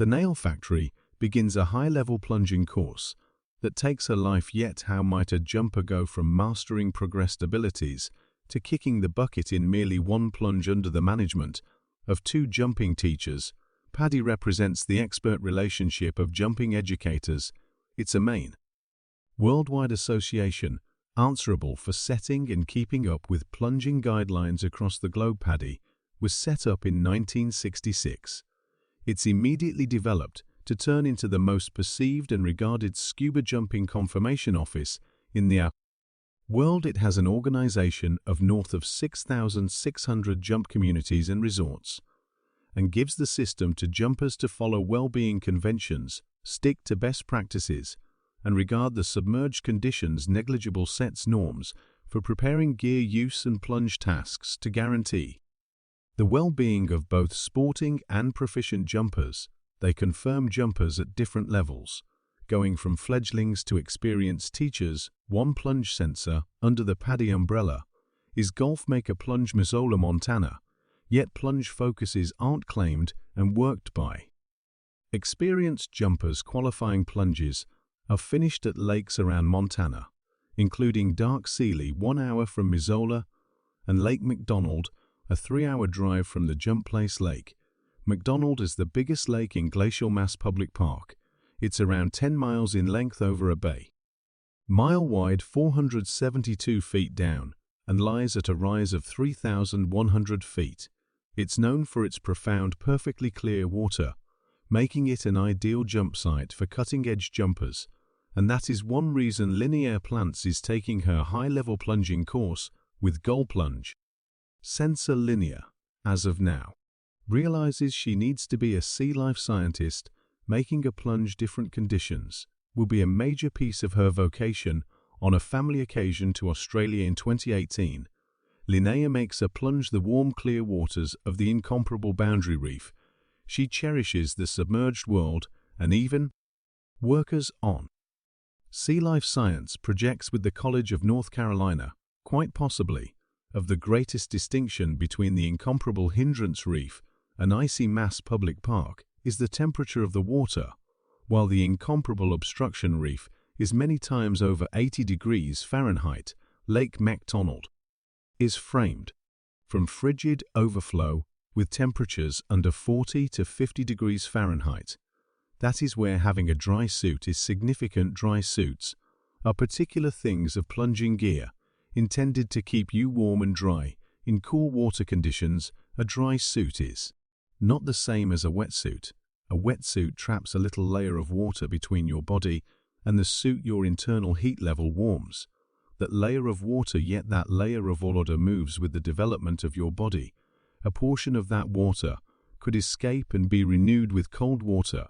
The Nail Factory begins a high-level plunging course that takes a life. Yet how might a jumper go from mastering progressed abilities to kicking the bucket in merely one plunge under the management of two jumping teachers? PADI represents the expert relationship of jumping educators. It's a main worldwide association answerable for setting and keeping up with plunging guidelines across the globe. PADI was set up in 1966. It's immediately developed to turn into the most perceived and regarded scuba jumping confirmation office in the world. It has an organization of north of 6,600 jump communities and resorts, and gives the system to jumpers to follow well-being conventions, stick to best practices, and regard the submerged conditions negligible. Sets norms for preparing gear use and plunge tasks to guarantee the well-being of both sporting and proficient jumpers. They confirm jumpers at different levels, going from fledglings to experienced teachers. One plunge sensor under the PADI umbrella is Golf Maker Plunge Missoula, Montana, yet plunge focuses aren't claimed and worked by experienced jumpers. Qualifying plunges are finished at lakes around Montana, including Dark Sealy 1 hour from Missoula and Lake McDonald, a 3-hour drive from the Jump Place Lake. McDonald is the biggest lake in Glacial Mass Public Park. It's around 10 miles in length over a bay mile wide, 472 feet down, and lies at a rise of 3,100 feet. It's known for its profound, perfectly clear water, making it an ideal jump site for cutting-edge jumpers, and that is one reason Linear Plants is taking her high-level plunging course with Goal Plunge Sensor. Linear, as of now, realizes she needs to be a sea life scientist. Making a plunge different conditions will be a major piece of her vocation. On a family occasion to Australia in 2018, Linnea makes a plunge the warm, clear waters of the incomparable Boundary Reef. She cherishes the submerged world and even workers on sea life science projects with the College of North Carolina, quite possibly, of the greatest distinction between the incomparable Hindrance Reef and Icy Mass Public Park is the temperature of the water, while the incomparable Obstruction Reef is many times over 80 degrees Fahrenheit. Lake McDonald is framed from frigid overflow with temperatures under 40 to 50 degrees Fahrenheit. That is where having a dry suit is significant. Dry suits are particular things of plunging gear, intended to keep you warm and dry in cool water conditions. A dry suit is not the same as a wetsuit. A wetsuit traps a little layer of water between your body and the suit. Your internal heat level warms that layer of water, yet that layer of water moves with the development of your body. A portion of that water could escape and be renewed with cold water,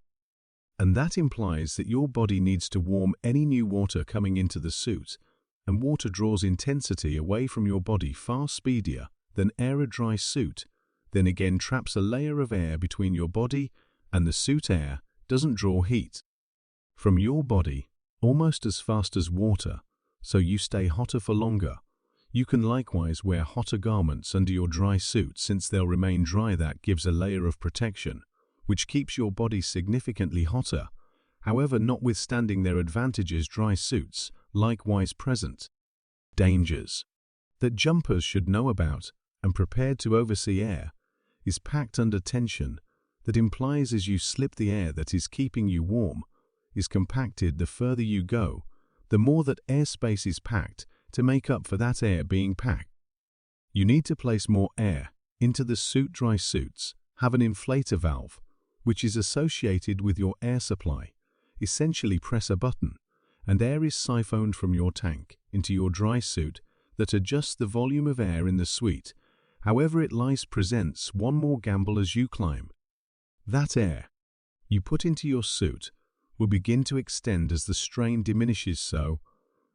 and that implies that your body needs to warm any new water coming into the suit, and water draws intensity away from your body far speedier than air. A dry suit then again traps a layer of air between your body and the suit. Air doesn't draw heat from your body almost as fast as water, so you stay hotter for longer. You can likewise wear hotter garments under your dry suit since they'll remain dry. That gives a layer of protection, which keeps your body significantly hotter. However, notwithstanding their advantages, dry suits likewise present dangers that jumpers should know about and prepared to oversee. Air is packed under tension. That implies as you slip, the air that is keeping you warm is compacted. The further you go, the more that airspace is packed. To make up for that air being packed, you need to place more air into the suit. Dry suits have an inflator valve, which is associated with your air supply. Essentially, press a button, and air is siphoned from your tank into your dry suit that adjusts the volume of air in the suite. However, it presents one more gamble as you climb. That air you put into your suit will begin to extend as the strain diminishes. So,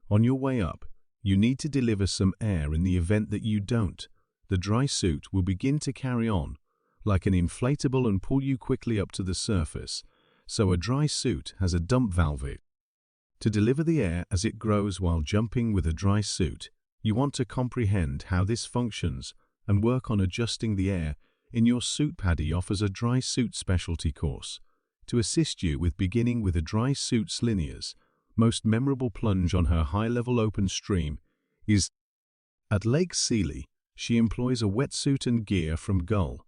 on your way up, you need to deliver some air. In the event that you don't, the dry suit will begin to carry on like an inflatable and pull you quickly up to the surface. So a dry suit has a dump valve to deliver the air as it grows. While jumping with a dry suit, you want to comprehend how this functions and work on adjusting the air in your suit. PADI offers a dry suit specialty course to assist you with beginning with a Drysuit's Linear's most memorable plunge on her high-level open stream is at Lake Sealy. She employs a wetsuit and gear from Gull.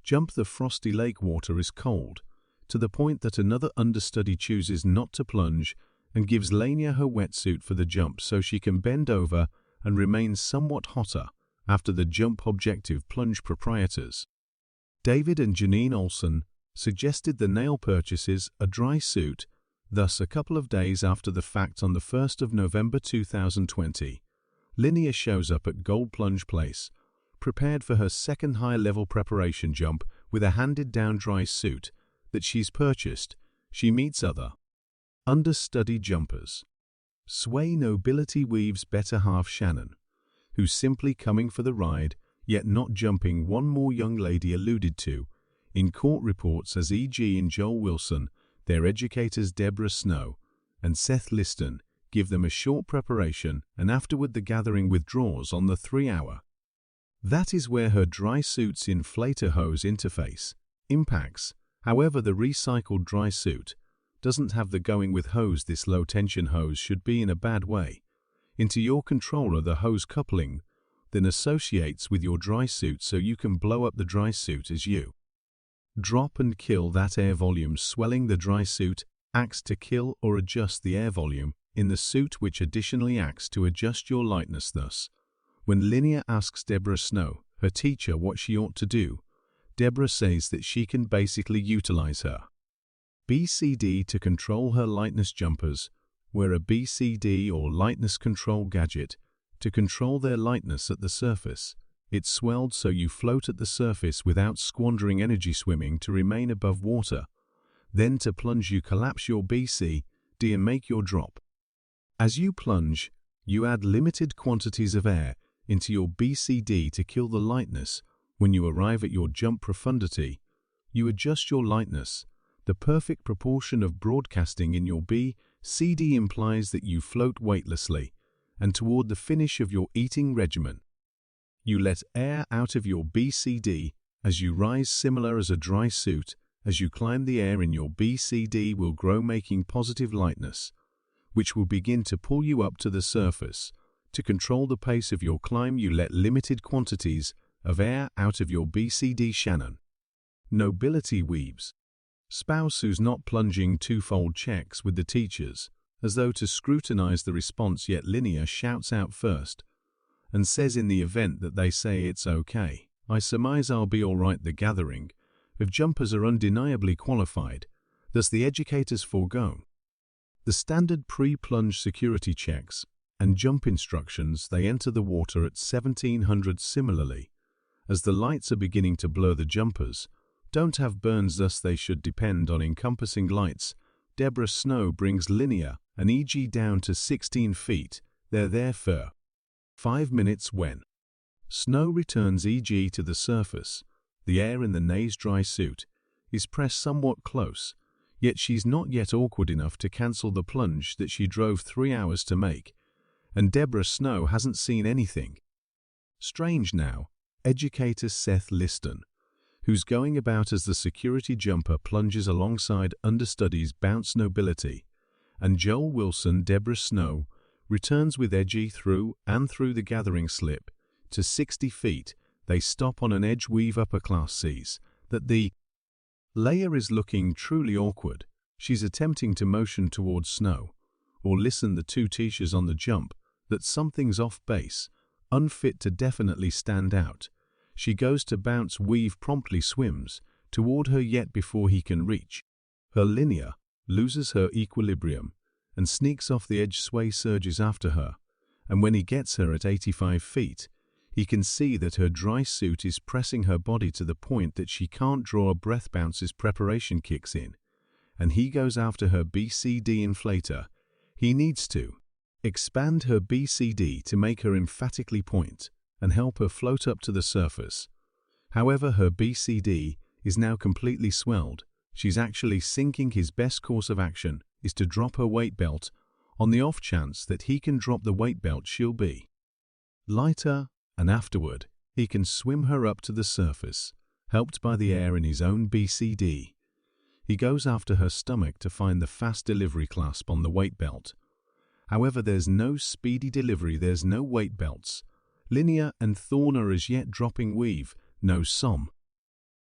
Jump. The frosty lake water is cold, to the point that another understudy chooses not to plunge and gives Lania her wetsuit for the jump so she can bend over and remain somewhat hotter after the jump. Objective plunge proprietors David and Janine Olson suggested the nail purchases a Drysuit. Thus, a couple of days after the fact, on the 1st of November 2020, Linnea shows up at Gold Plunge Place, prepared for her second high-level preparation jump with a handed-down Drysuit that she's purchased. She meets other understudy jumpers. Sway Nobility Weave's better half Shannon, who's simply coming for the ride, yet not jumping. One more young lady alluded to in court reports as E.G. and Joel Wilson. Their educators Deborah Snow and Seth Liston give them a short preparation, and afterward the gathering withdraws on the 3-hour. That is where her Drysuit's inflator hose interface impacts. However, the recycled Drysuit doesn't have the going with hose. This low-tension hose should be in a bad way into your controller. The hose coupling then associates with your Drysuit, so you can blow up the Drysuit as you drop and kill that air volume. Swelling the Drysuit acts to kill or adjust the air volume in the suit, which additionally acts to adjust your lightness. Thus, when Linnea asks Deborah Snow, her teacher, what she ought to do, Deborah says that she can basically utilize her BCD to control her lightness. Jumpers wear a BCD or lightness control gadget to control their lightness at the surface. It's swelled so you float at the surface without squandering energy swimming to remain above water. Then to plunge, you collapse your BCD and make your drop. As you plunge, you add limited quantities of air into your BCD to kill the lightness. When you arrive at your jump profundity, you adjust your lightness. The perfect proportion of broadcasting in your BCD implies that you float weightlessly, and toward the finish of your eating regimen, you let air out of your BCD as you rise. Similar as a Drysuit, as you climb, the air in your BCD will grow, making positive lightness, which will begin to pull you up to the surface. To control the pace of your climb, you let limited quantities of air out of your BCD. Shannon Nobility Weaves spouse, who's not plunging, twofold checks with the teachers as though to scrutinize the response, yet Linnea shouts out first and says, in the event that they say it's okay, I surmise I'll be all right. The gathering of jumpers are undeniably qualified, thus the educators forego the standard pre-plunge security checks and jump instructions. They enter the water at 1700. Similarly, as the lights are beginning to blur, the jumpers don't have burns, thus they should depend on encompassing lights. Deborah Snow brings Linnea and E.G. down to 16 feet. They're there for 5 minutes. When Snow returns E.G. to the surface, the air in the Nae's Drysuit is pressed somewhat close, yet she's not yet awkward enough to cancel the plunge that she drove 3 hours to make, and Deborah Snow hasn't seen anything strange now. Educator Seth Liston, who's going about as the security jumper, plunges alongside understudies Bounce Nobility and Joel Wilson. Deborah Snow returns with Edgy through the gathering slip to 60 feet. They stop on an edge. Weave upper class sees that the layer is looking truly awkward. She's attempting to motion towards Snow or listen the two teachers on the jump that something's off base, unfit to definitely stand out. She goes to Bounce. Weave promptly swims toward her, yet before he can reach her, Linnea loses her equilibrium and sneaks off the edge. Sway surges after her, and when he gets her at 85 feet, he can see that her Drysuit is pressing her body to the point that she can't draw a breath. Bounce's preparation kicks in, and he goes after her BCD inflator. He needs to expand her BCD to make her emphatically point and help her float up to the surface. However, her BCD is now completely swelled. She's actually sinking. His best course of action is to drop her weight belt. On the off chance that he can drop the weight belt, she'll be lighter, and afterward he can swim her up to the surface, helped by the air in his own BCD. He goes after her stomach to find the fast delivery clasp on the weight belt. However, there's no speedy delivery, there's no weight belts. Linnea and Thorn are as yet dropping weave, no som.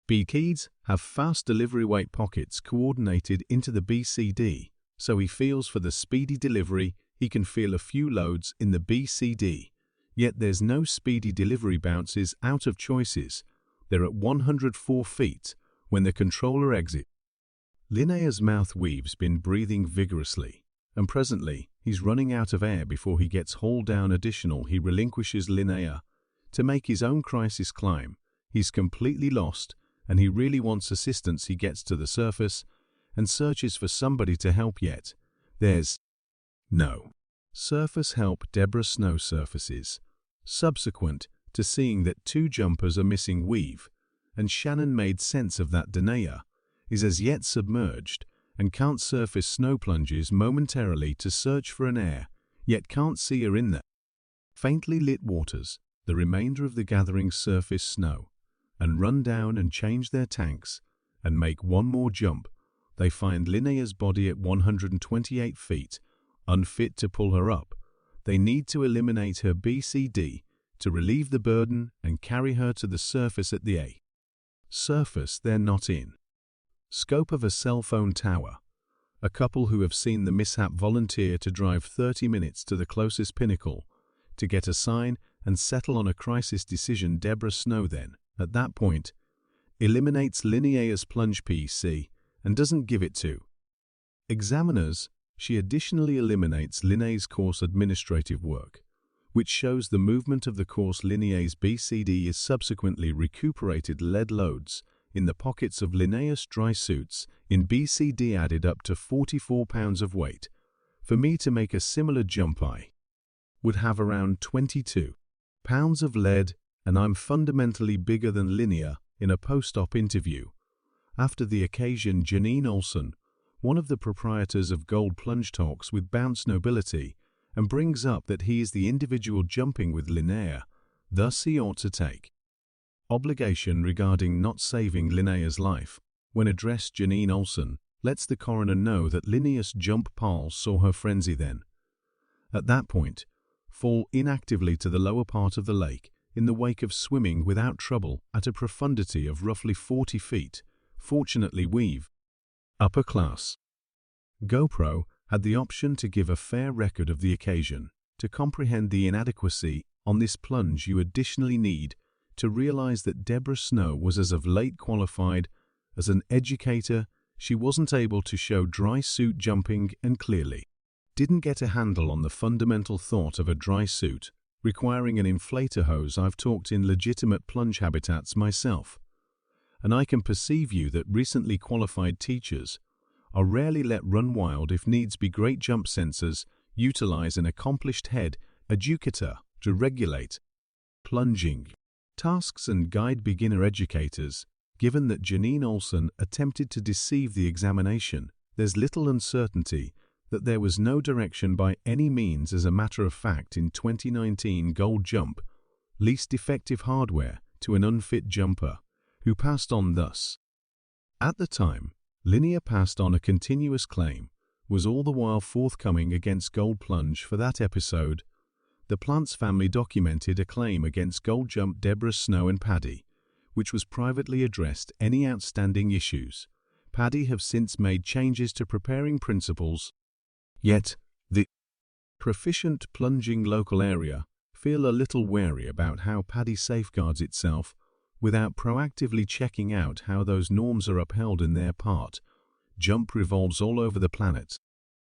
Beads have fast delivery weight pockets coordinated into the BCD, so he feels for the speedy delivery. He can feel a few loads in the BCD, yet there's no speedy delivery bounces out of choices. They're at 104 feet when the controller exits. Linnea's mouth weave's been breathing vigorously, and presently he's running out of air before he gets hauled down. Additional, he relinquishes Linnea to make his own crisis climb. He's completely lost, and he really wants assistance. He gets to the surface and searches for somebody to help, yet there's no surface help. Deborah Snow surfaces, subsequent to seeing that 2 jumpers are missing weave, and Shannon made sense of that. Linnea is as yet submerged and can't surface. Snow plunges momentarily to search for an air, yet can't see her in the faintly lit waters. The remainder of the gathering surface snow and run down and change their tanks and make one more jump. They find Linnea's body at 128 feet, unfit to pull her up. They need to eliminate her BCD to relieve the burden and carry her to the surface. At the surface, they're not in scope of a cell phone tower. A couple who have seen the mishap volunteer to drive 30 minutes to the closest pinnacle to get a sign and settle on a crisis decision. Deborah Snow then, at that point, eliminates Linnea's plunge PC and doesn't give it to examiners. She additionally eliminates Linnea's course administrative work, which shows the movement of the course. Linnea's BCD is subsequently recuperated. Lead loads in the pockets of Linnea's Drysuits in BCD added up to 44 pounds of weight. For me to make a similar jump, I would have around 22 pounds of lead, and I'm fundamentally bigger than Linnea. In a post-op interview after the occasion, Janine Olson, one of the proprietors of Gold Plunge, talks with Bounce Nobility and brings up that he is the individual jumping with Linnea, thus he ought to take obligation regarding not saving Linnea's life. When addressed, Janine Olson lets the coroner know that Linnea's jump pals saw her frenzy then, at that point, fall inactively to the lower part of the lake in the wake of swimming without trouble at a profundity of roughly 40 feet. Fortunately, we've upper class GoPro had the option to give a fair record of the occasion. To comprehend the inadequacy on this plunge, you additionally need to realize that Deborah Snow was as of late qualified as an educator. She wasn't able to show Drysuit jumping and clearly didn't get a handle on the fundamental thought of a Drysuit requiring an inflator hose. I've talked in legitimate plunge habitats myself, and I can perceive you that recently qualified teachers are rarely let run wild. If needs be, great jump sensors utilize an accomplished head educator to regulate plunging tasks and guide beginner educators. Given that Janine Olson attempted to deceive the examination, there's little uncertainty that there was no direction by any means. As a matter of fact, in 2019, Gold Jump leased defective hardware to an unfit jumper who passed on thus. At the time, Linnea passed on a continuous claim, was all the while forthcoming against Gold Plunge. For that episode, the Plants family documented a claim against Gold Jump, Deborah Snow and PADI, which was privately addressed any outstanding issues. PADI have since made changes to preparing principles, yet the proficient plunging local area feel a little wary about how PADI safeguards itself without proactively checking out how those norms are upheld in their part. Jump revolves all over the planet.